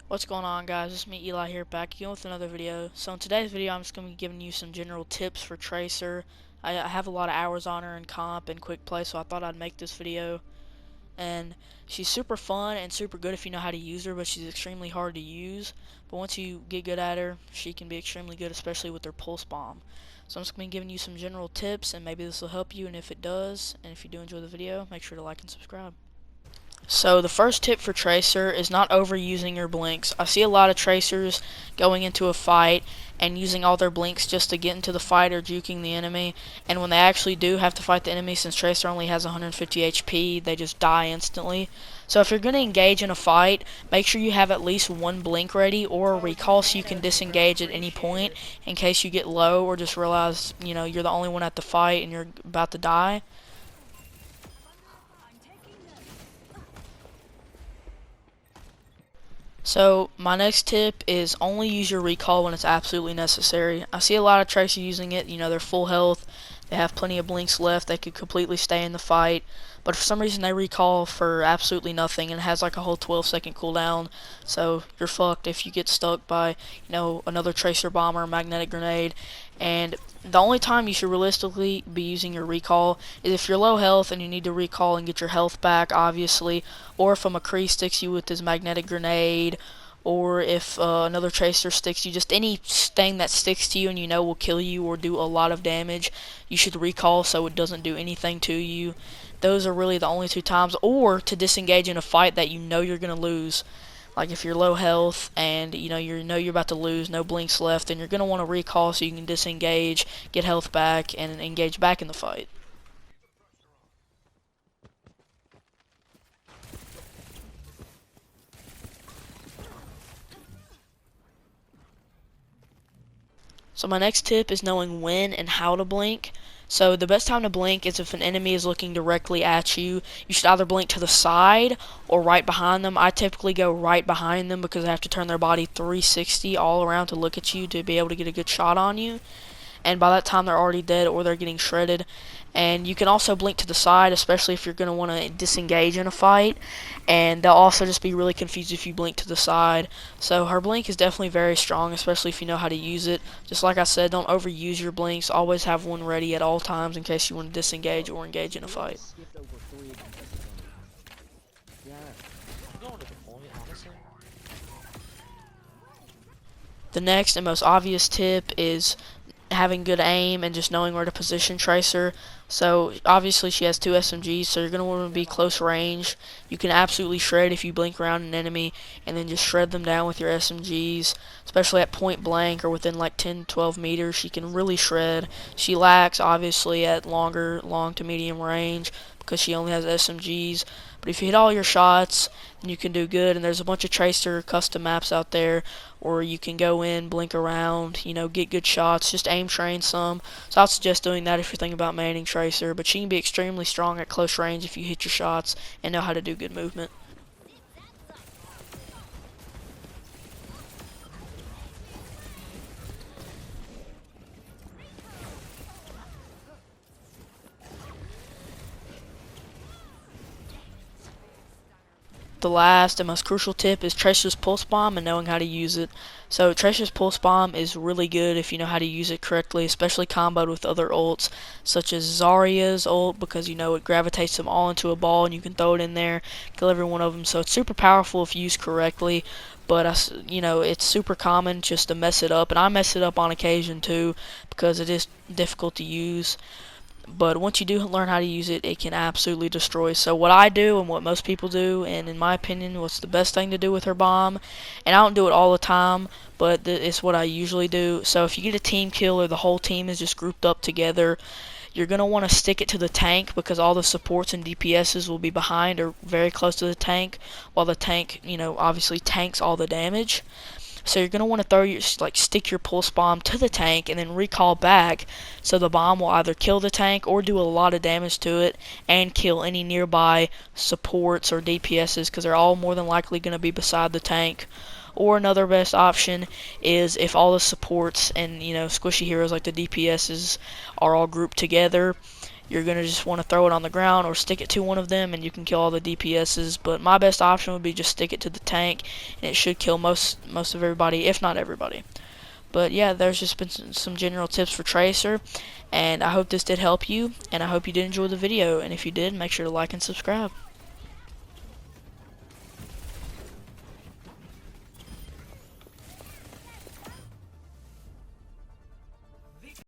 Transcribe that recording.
What's going on, guys? It's me, Eli, here, back again with another video. So in today's video, I'm just going to be giving you some general tips for Tracer. I have a lot of hours on her in comp and quick play, so I thought I'd make this video. And she's super fun and super good if you know how to use her, but she's extremely hard to use. But once you get good at her, she can be extremely good, especially with her pulse bomb. So I'm just going to be giving you some general tips, and maybe this will help you. And if it does, and if you do enjoy the video, make sure to like and subscribe. So the first tip for Tracer is not overusing your blinks. I see a lot of Tracers going into a fight and using all their blinks just to get into the fight or juking the enemy, and when they actually do have to fight the enemy, since Tracer only has 150 HP, they just die instantly. So if you're going to engage in a fight, make sure you have at least one blink ready or a recall so you can disengage at any point in case you get low or just realize, you're the only one at the fight and you're about to die. So my next tip is only use your recall when it's absolutely necessary. I see a lot of Tracer using it, they're full health, they have plenty of blinks left, they could completely stay in the fight, but for some reason they recall for absolutely nothing and it has like a whole 12-second cooldown, so you're fucked if you get stuck by, another Tracer bomber or magnetic grenade. And the only time you should realistically be using your recall is if you're low health and you need to recall and get your health back, obviously, or if a McCree sticks you with his magnetic grenade, or if another Tracer sticks you, just anything that sticks to you and will kill you or do a lot of damage, you should recall so it doesn't do anything to you. Those are really the only two times, or to disengage in a fight that you're going to lose. Like if you're low health and you're about to lose, no blinks left, then you're going to want to recall so you can disengage, get health back, and engage back in the fight. So my next tip is knowing when and how to blink. So the best time to blink is if an enemy is looking directly at you. You should either blink to the side or right behind them. I typically go right behind them because I have to turn their body 360 all around to look at you to be able to get a good shot on you. And by that time they're already dead or they're getting shredded. And you can also blink to the side, especially if you're going to want to disengage in a fight, and they'll also just be really confused if you blink to the side. So her blink is definitely very strong, especially if you know how to use it. Just like I said, don't overuse your blinks. Always have one ready at all times in case you want to disengage or engage in a fight. The next and most obvious tip is having good aim and just knowing where to position Tracer. So obviously she has two SMGs, so you're going to want to be close range. You can absolutely shred if you blink around an enemy and then just shred them down with your SMGs, especially at point blank or within like 10-12 meters. She can really shred. She lacks obviously at long to medium range because she only has SMGs, but if you hit all your shots, then you can do good. And there's a bunch of Tracer custom maps out there or you can go in, blink around, get good shots, just aim train some. So I'd suggest doing that if you're thinking about manning Tracer, but she can be extremely strong at close range if you hit your shots and know how to do good movement. The last and most crucial tip is Tracer's Pulse Bomb and knowing how to use it. So Tracer's Pulse Bomb is really good if you know how to use it correctly, especially comboed with other ults, such as Zarya's ult, because it gravitates them all into a ball and you can throw it in there, kill every one of them. So it's super powerful if used correctly, but it's super common just to mess it up, and I mess it up on occasion too because it is difficult to use. But once you do learn how to use it, it can absolutely destroy. So what I do and what most people do, and in my opinion what's the best thing to do with her bomb, and I don't do it all the time, but it's what I usually do. So if you get a team kill or the whole team is just grouped up together, you're going to want to stick it to the tank because all the supports and DPSs will be behind or very close to the tank, while the tank, obviously tanks all the damage. So you're going to want to stick your pulse bomb to the tank and then recall back, so the bomb will either kill the tank or do a lot of damage to it and kill any nearby supports or DPSs because they're all more than likely going to be beside the tank. Or another best option is if all the supports and squishy heroes like the DPSs are all grouped together, you're going to just want to throw it on the ground or stick it to one of them and you can kill all the DPSs. But my best option would be just stick it to the tank, and it should kill most of everybody, if not everybody. But yeah, there's just been some general tips for Tracer, and I hope this did help you, and I hope you did enjoy the video, and if you did, make sure to like and subscribe.